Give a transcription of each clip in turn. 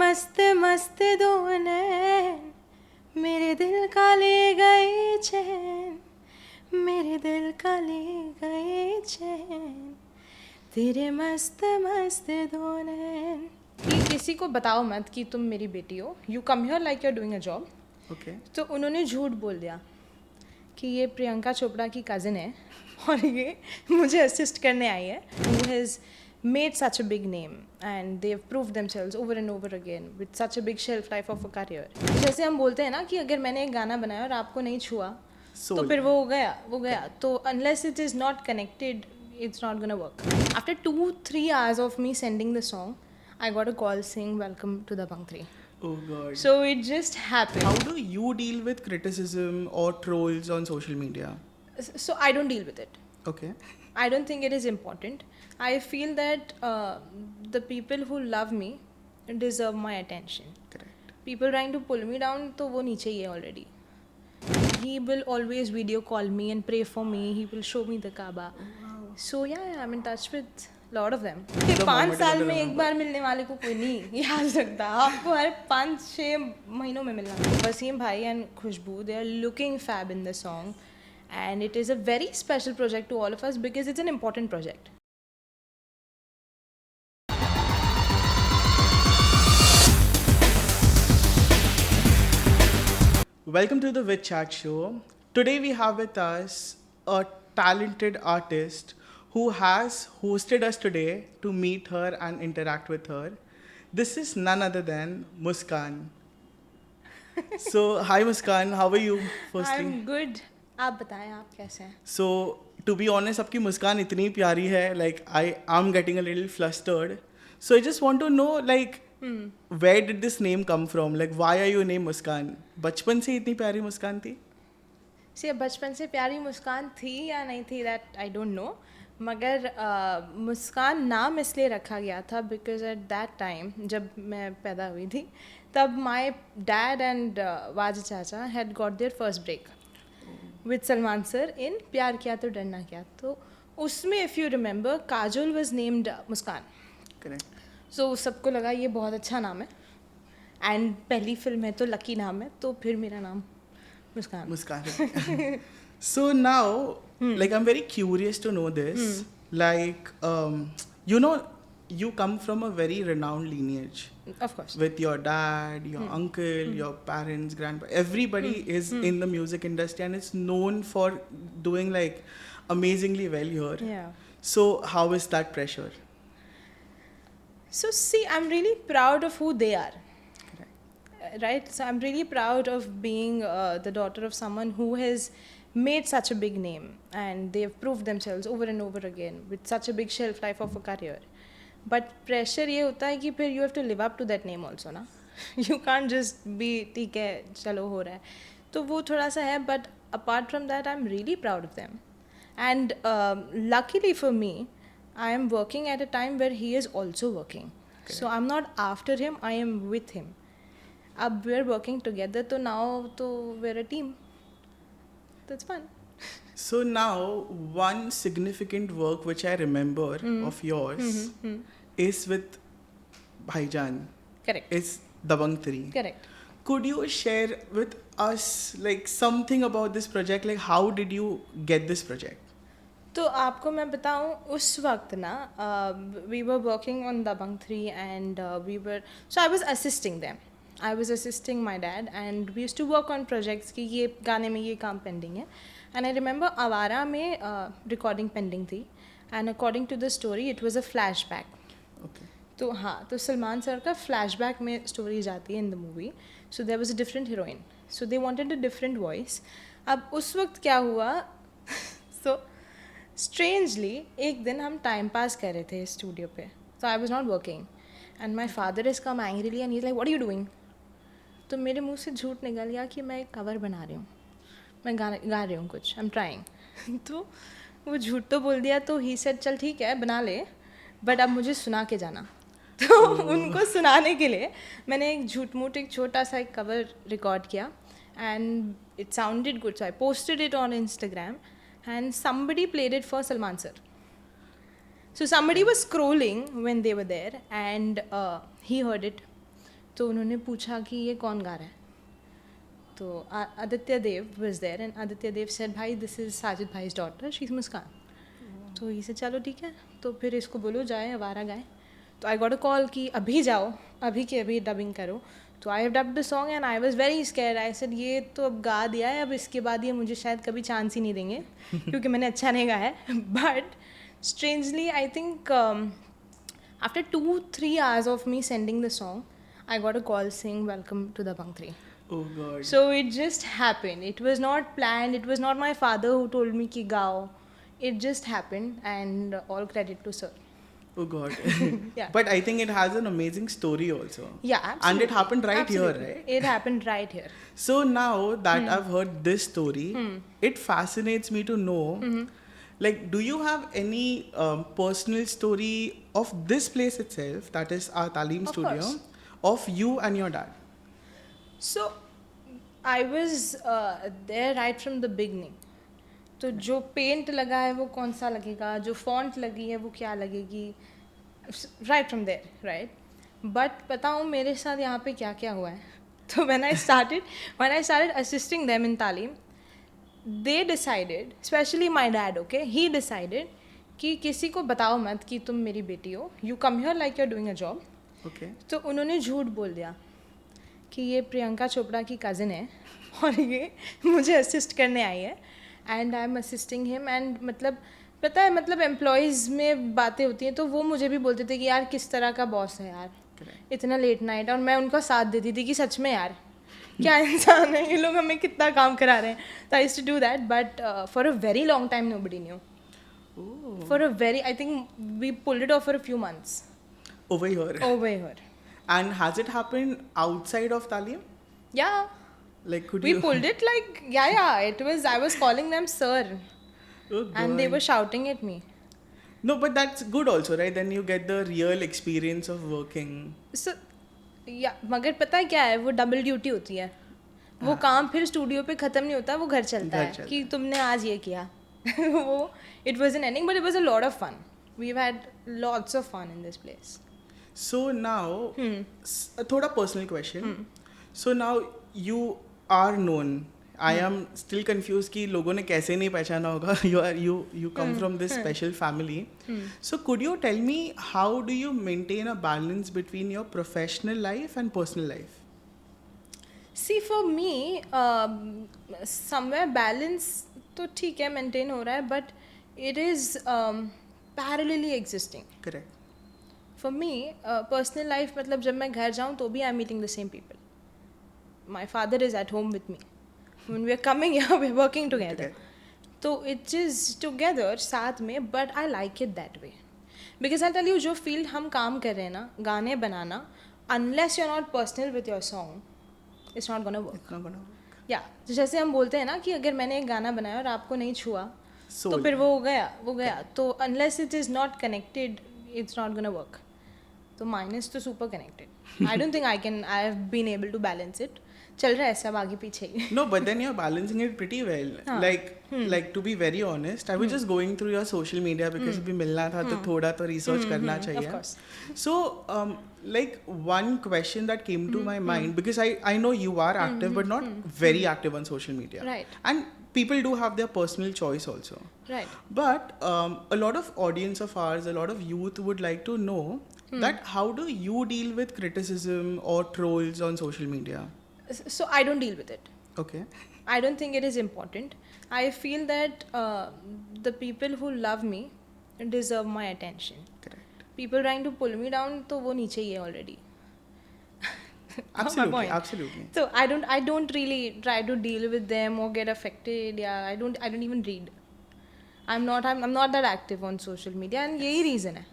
मस्त मस्त दो नैन मेरे दिल का ले गए चैन, मेरे दिल का ले गए चैन, तेरे मस्त मस्त दो नैन। कि किसी को बताओ मत कि तुम मेरी बेटी हो, you come here like you are doing a job. Okay तो उन्होंने झूठ बोल दिया कि ये प्रियंका चोपड़ा की कज़न है और ये मुझे असिस्ट करने आई है। Who has made such a big name and they have proved themselves over and over again with such a big shelf life of a career. जैसे हम बोलते हैं ना कि अगर मैंने एक गाना बनाया और आपको नहीं छुआ तो Soul. फिर वो गया तो unless it is not connected it's not gonna work. After 2-3 hours of me sending the song, I got a call saying welcome to the Bang 3. Oh god. So it just happened. How do you deal with criticism or trolls on social media? So I don't deal with it. Okay. I don't think it is important. I feel that the people who love me deserve my attention. Correct. People trying to pull me down, तो वो नीचे ही है already. He will always video call me and pray for me. He will show me the Kaaba. So yeah, I'm in touch with lot of them. 5 साल में एक बार मिलने वाले को कोई नहीं याद रखता, आपको हर 5-6 महीनों में मिलना। वसीम भाई and Khushboo, they are looking fab in the song and it is a very special project to all of us because it's an important project. Welcome to the With Chat show. Today we have with us a talented artist who has hosted us today to meet her and interact with her. This is none other than Muskan. So, hi Muskan, how are you? Firstly. I'm good. आप बताएं आप कैसे हैं? So, to be honest, आपकी मुस्कान इतनी प्यारी है, like I am getting a little flustered. So I just want to know, like, where did this name come from? Like, why are you named Muskan? बचपन से इतनी प्यारी मुस्कान थी? See, बचपन से प्यारी मुस्कान थी या नहीं थी, that I don't know. मगर मुस्कान नाम इसलिए रखा गया था because at that time जब मैं पैदा हुई थी तब my dad and वाज चाचा had got their first break with Salman sir in प्यार किया तो डरना क्या। तो उसमें if you remember Kajol was named Muskan. Correct. So सबको लगा ये बहुत अच्छा नाम है एंड पहली फिल्म है तो लकी नाम है, तो फिर मेरा नाम मुस्कान. Muskan. So now, like, I'm very curious to know this. Like, you know, you come from a very renowned lineage. Of course. With your dad, your uncle, your parents, grandpa, everybody is in the music industry and it's known for doing like amazingly well here. Yeah. So how is that pressure? So see, I'm really proud of who they are. Correct. Right? So I'm really proud of being the daughter of someone who has made such a big name and they've proved themselves over and over again with such a big shelf life of a career. But pressure ये होता है कि फिर you have to live up to that name also ना. You can't just be ठीक है चलो हो रहा है, तो वो थोड़ा सा है. But apart from that, I'm really proud of them. And luckily for me, I am working at a time where he is also working. Correct. So I'm not after him, I am with him. अब we're working together, तो now तो we're a team. That's fun. So now, one significant work which I remember of yours is with Bhaijan. Correct. It's Dabang 3. Correct. Could you share with us like something about this project? Like, how did you get this project? तो आपको मैं बताऊं, उस वक्त ना we were working on Dabang 3 and so I was assisting them. I was assisting my dad and we used to work on projects कि ये गाने में ये काम pending है. And I remember आवारा में recording pending थी and according to the story it was a flashback. Okay. तो हाँ, तो सलमान सर का फ्लैशबैक में स्टोरी जाती है in the movie. So there was a different heroine, so they wanted a different voice. अब उस वक्त क्या हुआ, सो स्ट्रेंजली एक दिन हम टाइम पास कर रहे थे स्टूडियो पे, so I was not working and my father is come angrily and he is like what are you doing. तो मेरे मुंह से झूठ निकल गया कि मैं एक कवर बना रही हूँ, मैं गा रही हूँ कुछ, आई एम ट्राइंग. तो वो झूठ तो बोल दिया. तो ही सेड चल ठीक है बना ले, बट अब मुझे सुना के जाना. तो उनको सुनाने के लिए मैंने एक झूठ मूठ एक छोटा सा एक कवर रिकॉर्ड किया and it sounded good, so I posted it on Instagram and somebody played it for Salman sir. So somebody was scrolling when they were there and he heard it. तो उन्होंने पूछा कि ये कौन गा रहा है, तो Aditya Dev was there and Aditya Dev said भाई दिस इज़ साजिद भाई's डॉटर, शी इज़ मुस्कान. तो ये से चलो ठीक है, तो फिर इसको बोलो जाए आवारा गाए. तो आई गॉट अ कॉल कि अभी जाओ, अभी के अभी डबिंग करो. तो I have dubbed the song and I was very scared. I said ये तो अब गा दिया है, अब इसके बाद ये मुझे शायद कभी चांस ही नहीं देंगे क्योंकि मैंने अच्छा नहीं गाया है. But strangely I think after 2-3 hours of me sending the song, I got a call saying welcome to the Bang 3. Oh God. So it just happened. It was not planned. It was not my father who told me ki gao. It just happened, and all credit to sir. Oh God. Yeah. But I think it has an amazing story also. Yeah, absolutely. And it happened right Absolutely. here, right? It happened right here. So now that I've heard this story, it fascinates me to know, like, do you have any personal story of this place itself, that is our Talim Of studio, course. of you and your dad? So I was there right from the beginning. तो जो paint लगा है वो कौन सा लगेगा, जो font लगी है वो क्या लगेगी, right from there, right. But बताऊँ मेरे साथ यहाँ पे क्या क्या हुआ है. तो when I started assisting them in तालीम, they decided, especially my dad, okay, he decided कि किसी को बताओ मत कि तुम मेरी बेटी हो, you come here like you're doing a job. Okay. तो उन्होंने झूठ बोल दिया कि ये प्रियंका चोपड़ा की कज़न है और ये मुझे असिस्ट करने आई है and I am assisting him. And मतलब पता है, मतलब एम्प्लॉयज़ में बातें होती हैं तो वो मुझे भी बोलते थे कि यार किस तरह का बॉस है यार, इतना लेट नाइट. और मैं उनका साथ देती थी कि सच में यार क्या इंसान है ये लोग, हमें कितना काम करा रहे हैं. तो I used to do that, but for a very long time nobody knew. For a very, I think we pulled it off for a few months Over here. over here. And has it happened outside of Talim? Yeah. Like, could We you? pulled it like, yeah, it was, I was calling them sir, Oh, and they God. were shouting at me. No, but that's good also, right? Then you get the real experience of working. So, yeah, मगर पता है क्या है, वो double duty होती है. वो काम फिर स्टूडियो पे ख़त्म नहीं होता, वो घर चलता घर है चलता कि तुमने आज ये किया. वो it was an ending, but it was a lot of fun. We've had lots of fun in this place. So now, a thoda personal question. So now you are known. I am still confused कि लोगों ने कैसे नहीं पहचाना होगा. You come from this special family. So could you tell me how do you maintain a balance between your professional life and personal life? See, for me, somewhere balance तो ठीक है, maintain हो रहा है, but it is parallelly existing. Correct. For me, personal life, मतलब जब मैं घर जाऊँ तो भी I'm meeting the same people. My father is at home with me. When we are coming here, we are working together. तो it is together, साथ में, but I like it that way. Because I'll tell you, जो field हम काम कर रहे हैं ना, गाने बनाना, unless you're not personal with your song, it's not gonna work. It's not gonna work. Yeah, तो जैसे हम बोलते हैं ना कि अगर मैंने एक गाना बनाया और आपको नहीं छुआ, Soul. तो फिर वो गया. तो unless it is not connected, it's not gonna work. तो माइनस तो super connected. I don't think I have been able to balance it. चल रहा है सब आगे पीछे ही. No, but then you're balancing it pretty well. Like to be very honest, I was just going through your social media because अभी मिलना था तो थोड़ा तो research करना चाहिए. Of course. So, like one question that came to my mind, because I know you are active but not very active on social media. Right. And people do have their personal choice also. Right. But a lot of audience of ours, a lot of youth would like to know that how do you deal with criticism or trolls on social media? So I don't deal with it. Okay. I don't think it is important. I feel that the people who love me deserve my attention. Correct. People trying to pull me down, तो वो नीचे ही है already. Absolutely. Absolutely. So I don't really try to deal with them or get affected. Yeah, I don't even read. I'm not that active on social media, and यही reason है.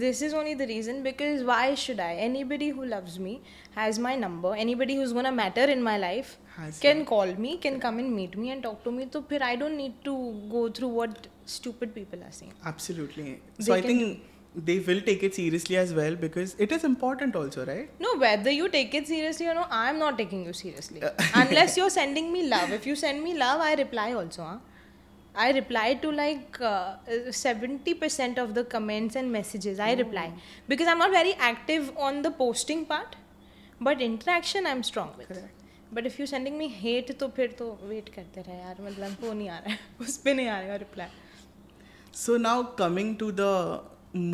This is only the reason, because why should I? Anybody who loves me has my number. Anybody who's gonna matter in my life can call me, can come and meet me and talk to me. So फिर I don't need to go through what stupid people are saying. Absolutely. So I think they will take it seriously as well, because it is important also, right? No, whether you take it seriously or no, I'm not taking you seriously. Unless you're sending me love. If you send me love, I reply also. I reply to like 70% of the comments and messages. I reply because I'm not very active on the posting part, but interaction I am strong with. Correct. But if you sending me hate तो फिर तो wait करते रहे यार, मतलब वो नहीं आ रहा है उस पर नहीं आएगा reply. So now coming to the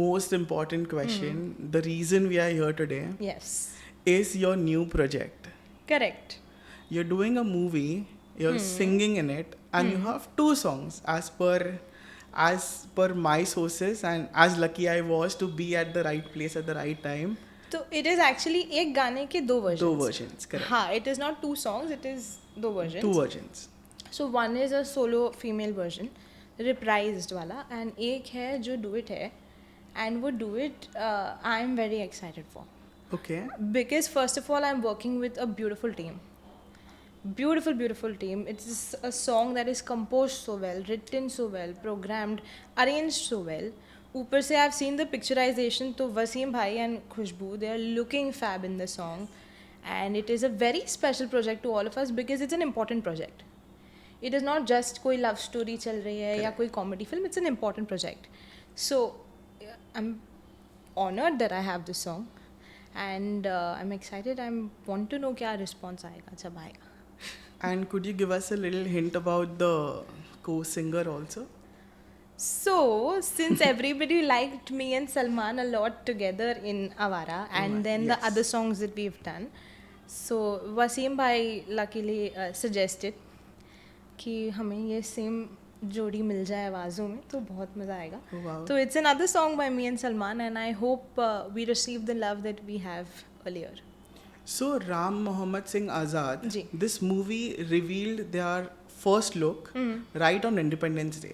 most important question, the reason we are here today Yes. is your new project. Correct. You're doing a movie, you're singing in it, and you have two songs as per my sources, and as lucky I was to be at the right place at the right time. तो it is actually एक गाने के दो version. Two versions, correct. हाँ, it is not two songs, it is दो version. Two versions. So one is a solo female version reprised वाला, and एक है जो डू इट है, एंड वो duet I am very excited for. Okay. Because first of all, I'm working with a beautiful team. Beautiful team. It's a song that is composed so well, written so well, programmed, arranged so well. ऊपर से I've seen the picturization, तो वसीम भाई and Khushboo, they are looking fab in the song, and it is a very special project to all of us because it's an important project. It is not just कोई love story चल रही है या कोई comedy film. It's an important project. So I'm honored that I have this song. And I'm excited. I want to know क्या response आएगा जब आएगा. And could you give us a little hint about the co-singer also? So since everybody liked me and Salman a lot together in Awara, and then the yes. other songs that we've done, so Wasim bhai luckily suggested कि हमें ये same जोड़ी मिल जाए आवाज़ों में तो बहुत मज़ा आएगा. Oh, wow. So it's another song by me and Salman, and I hope we receive the love that we have earlier. So Ram Mohammed Singh Azad, ji. this movie revealed their first look right on Independence Day.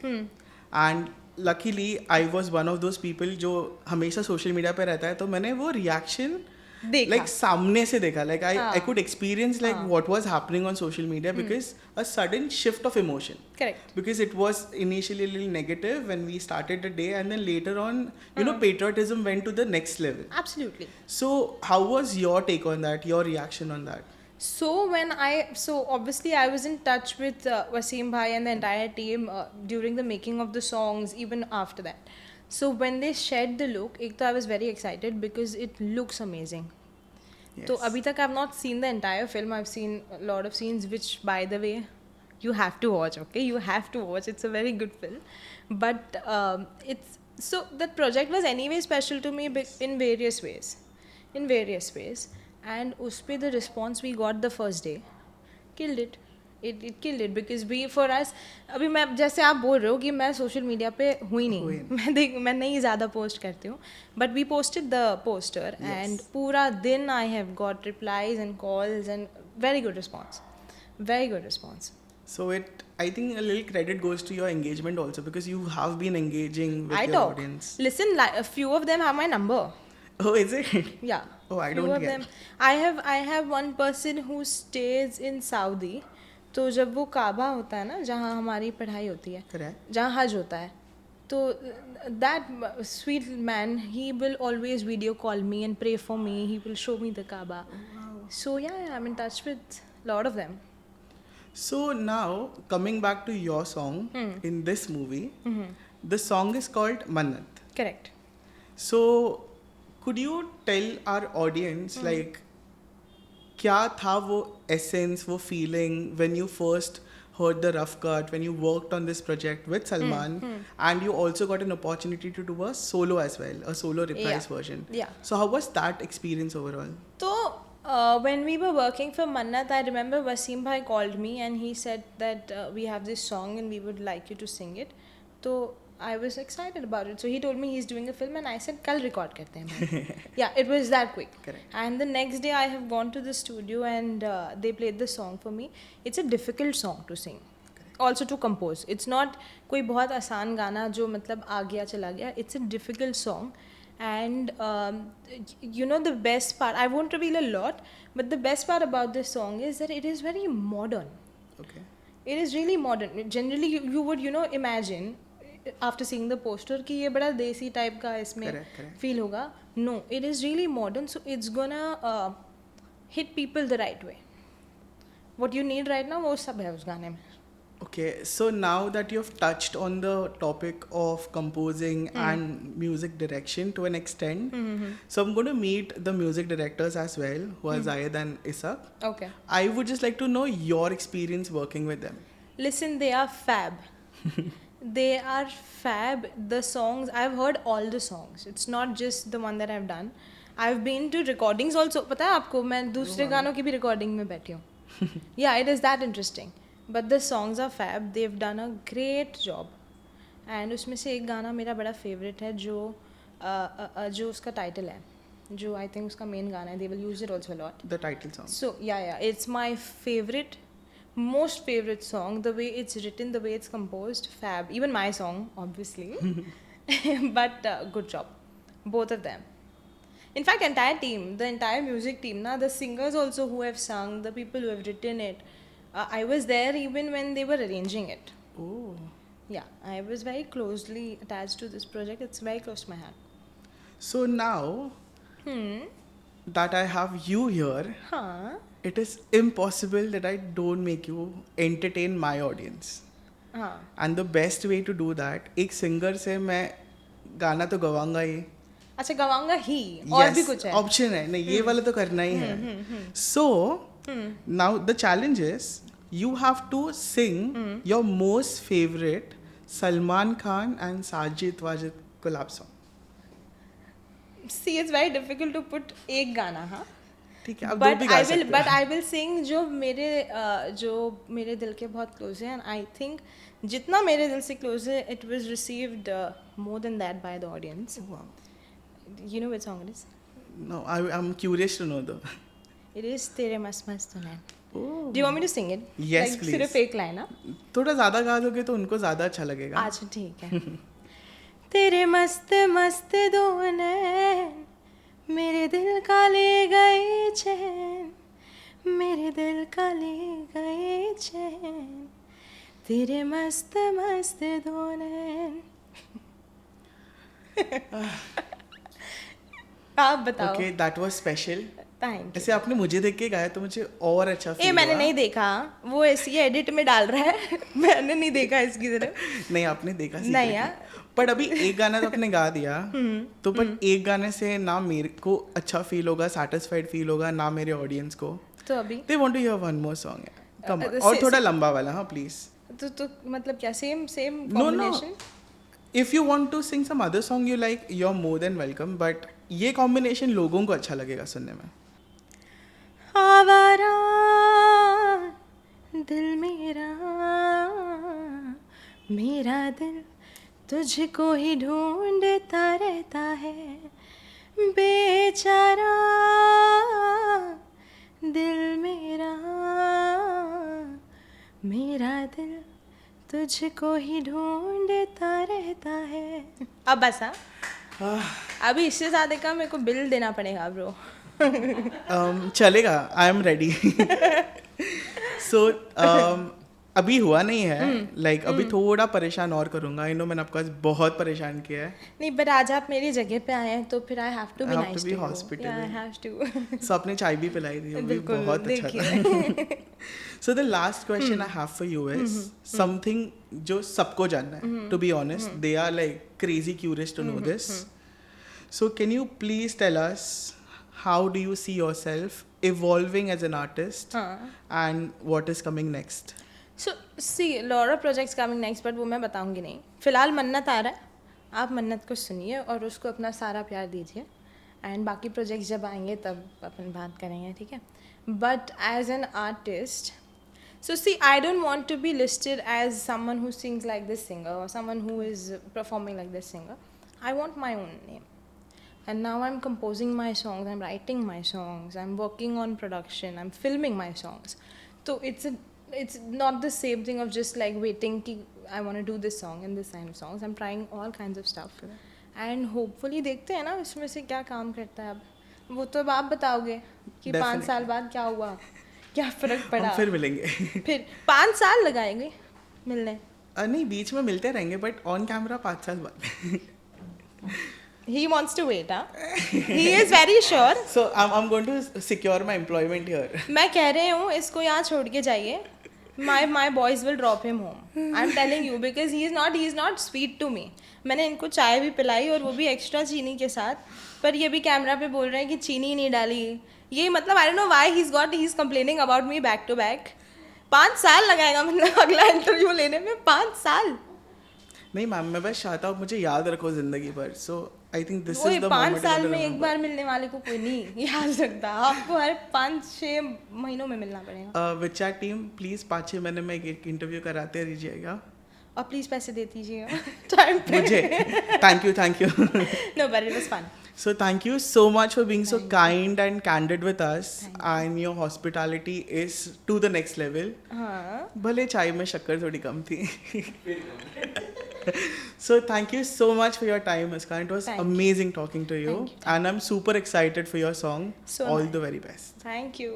And luckily I was one of those people जो हमेशा social media पे रहता है, तो मैंने वो reaction देखा. like सामने से देखा. Like I could experience like what was happening on social media because a sudden shift of emotion. Correct. Because it was initially a little negative when we started the day, and then later on, you know, patriotism went to the next level. Absolutely. So how was your take on that, your reaction on that? So obviously I was in touch with Wasim bhai and the entire team during the making of the songs, even after that. So when they shared the look, एक तो I was very excited because it looks amazing. Yes. तो अभी तक I've not seen the entire film. I've seen a lot of scenes, which by the way you have to watch. Okay, you have to watch. It's a very good film. But it's so that project was anyway special to me in various ways. And उस पे the response we got the first day killed it. It killed it because for us, अभी मैं जैसे आप बोल रहे हो कि मैं सोशल मीडिया पे हुई नहीं, मैं नहीं ज़्यादा पोस्ट करती हूँ, but we posted the poster and पूरा दिन I have got replies and calls and very good response. So I think a little credit goes to your engagement also, because you have been engaging with I your talk. audience. Listen, a few of them have my number. Oh, is it? Yeah. Oh, I few don't of get. them. I have one person who stays in Saudi. तो जब वो काबा होता है ना, जहाँ हमारी पढ़ाई होती है, Correct. जहाँ हज होता है, तो that sweet man, he will always video call me and pray for me. He will show me the Kaaba. Wow. So yeah, I'm in touch with a lot of them. So now coming back to your song in this movie, the song is called Mannat. Correct. So could you tell our audience like क्या था वो essence, वो feeling when you first heard the rough cut, when you worked on this project with Salman, and you also got an opportunity to do a solo as well, a solo reprise version. Yeah. So how was that experience overall? So when we were working for Mannat, I remember Wasim bhai called me and he said that we have this song and we would like you to sing it. So I was excited about it. So he told me he's doing a film and I said, कल record करते हैं भाई. Yeah, it was that quick. Correct. And the next day I have gone to the studio and they played the song for me. It's a difficult song to sing. Correct. Also to compose. It's not कोई बहुत आसान गाना जो मतलब आ गया चला गया. It's a difficult song. And you know the best part, I won't reveal a lot, but the best part about this song is that it is very modern. Okay. It is really modern. Generally you would imagine after seeing the poster कि ये बड़ा देसी type का इसमें feel होगा. No, it is really modern, so it's gonna hit people the right way. What you need right now वो सब है उस गाने में. Okay, so now that you've touched on the topic of composing and music direction to an extent, so I'm going to meet the music directors as well, who are Zayed and Isak. Okay. I would just like to know your experience working with them. Listen, they are fab. They are fab. The songs, I've heard all the songs. It's not just the one that I've done. I've been to recordings also. पता है आपको मैं दूसरे गानों की भी recording में बैठी हूँ. Yeah, it is that interesting. But the songs are fab. They've done a great job. And उसमें से एक गाना मेरा बड़ा favorite है जो उसका title है. जो I think उसका main गाना है. They will use it also a lot. The title song. So yeah, it's my favorite, most favorite song. The way it's written, the way it's composed, fab. Even my song, obviously. But good job, both of them. In fact, entire team, the entire music team, the singers also who have sung, the people who have written it. I was there even when they were arranging it. Oh. Yeah, I was very closely attached to this project. It's very close to my heart. So now that I have you here, Huh? it is impossible that I don't make you entertain my audience. Huh. And the best way to do that, एक singer से मैं गाना तो गवाऊंगा ही. अच्छा गवाऊंगा ही और भी कुछ है. ऑप्शन है नहीं, ये वाला तो करना ही है. So now the challenge is you have to sing your most favorite Salman Khan and Sajid Wajid collab song. See, it's very difficult to put एक गाना हाँ. ठीक है, आप दो भी गा सकते हैं. But I will sing जो मेरे दिल के बहुत close है, and I think जितना मेरे दिल से close है, it was received more than that by the audience. Wow. You know which song it is? No, I'm curious to know though. It is तेरे मस्त मस्त नैन. Oh. Do you want me to sing it? Yes, like, please. सिर्फ एक line हाँ. थोड़ा ज़्यादा गा दोगे तो उनको ज़्यादा अच्छा लगेगा. अच्छा ठीक है. तेरे मस्त मस्त दो नैन मेरे दिल का ले गए चैन, मेरे दिल का ले गए चैन, तेरे मस्त मस्त दो नैन. आप बताओ. Okay, that was special. Thank you. ऐसे आपने मुझे देख के गाया तो मुझे और अच्छा फील ये मैंने हुआ. नहीं देखा, वो ऐसी एडिट में डाल रहा है. मैंने नहीं देखा इसकी तरफ. नहीं आपने देखा नहीं यार. पर अभी एक गाना तो आपने गा दिया तो पर एक गाने से ना मेरे को अच्छा फील होगा, सेटिस्फाइड फील होगा, ना मेरे ऑडियंस को. तो अभी they want to hear one more song. कम से- और थोड़ा लंबा वाला हाँ प्लीज. तो मतलब क्या same No, no. Combination. If you want to sing some other song you like, you are more than welcome, but ये कॉम्बिनेशन लोगों को अच्छा लगेगा सुनने में. आवारा दिल मेरा, मेरा दिल तुझको ही ढूंढता रहता है, बेचारा दिल मेरा, मेरा दिल तुझको ही ढूंढता रहता है. अब बस हाँ. अभी इससे ज़्यादा का मेरे को बिल देना पड़ेगा ब्रो. चलेगा, आई एम रेडी. सो अभी हुआ नहीं है, लाइक अभी थोड़ा परेशान और करूंगा. आई नो मैंने आपको आज बहुत परेशान किया है. नहीं बट आज आप मेरी जगह पे आए हैं तो फिर I have to be I have nice to be too hospitable. I have to. So आपने चाय भी पिलाई थी, वो भी बिल्कुल, बहुत अच्छा था. So the last question I have for you is something जो सबको जानना है. To be honest they are like crazy curious to know this. So can you please tell us how do you see yourself evolving as an artist and what is coming next? So see lot of projects coming next, but वो मैं बताऊंगी नहीं. फिलहाल मन्नत आ रहा है, आप मन्नत को सुनिए और उसको अपना सारा प्यार दीजिए. एंड बाकी प्रोजेक्ट्स जब आएंगे तब अपन बात करेंगे, ठीक है. But as an artist, so see, I don't want to be listed as someone who sings like this singer or someone who is performing like this singer. I want my own name. And now I'm composing my songs, I'm writing my songs, I'm working on production, I'm filming my songs. So it's not the same thing of just like waiting ki I want to do this song and this kind of songs. I'm trying all kinds of stuff. And hopefully देखते हैं ना इसमें से क्या काम करता है. अब वो तो अब आप बताओगे कि 5 साल बाद क्या हुआ, क्या फर्क पड़ा. हम फिर मिलेंगे. फिर 5 साल लगाएंगे मिलने. नहीं बीच में मिलते रहेंगे बट ऑन कैमरा 5 साल बाद. He wants to wait, huh? He is very sure. So I'm going to secure my employment here. मैं कह रही हूँ इसको यहाँ छोड़ के जाइए, my boys will drop him home. I'm telling you because he is not sweet to me. मैंने इनको चाय भी पिलाई और वो भी एक्स्ट्रा चीनी के साथ, पर ये भी कैमरा पे बोल रहे हैं कि चीनी नहीं डाली. ये मतलब I don't know why he is complaining about me back to back. 5 साल लगाएगा मतलब अगला इंटरव्यू लेने में. 5 साल. नहीं मैम, मैं बस चाहता हूँ मुझे याद रखो जिंदगी भर. सो आई थिंक दिस वो इज द 5 साल में एक बार मिलने वाले को कोई नहीं याद रखता. आपको हर 5-6 महीनों में मिलना पड़ेगा. विचार टीम प्लीज 5-6 महीने में एक इंटरव्यू कराते रहिएगा. और प्लीज पैसे दे दीजिएगा टाइम पे. मुझे thank you. No, but it was fun. So thank you so much for being so kind and candid with us, and your hospitality is to the next level. हाँ. भले चाय में शक्कर थोड़ी कम थी. So thank you so much for your time, Muskan. It was Thank you. amazing talking to you. Thank you. And I'm super excited for your song. So am All I. the very best. Thank you.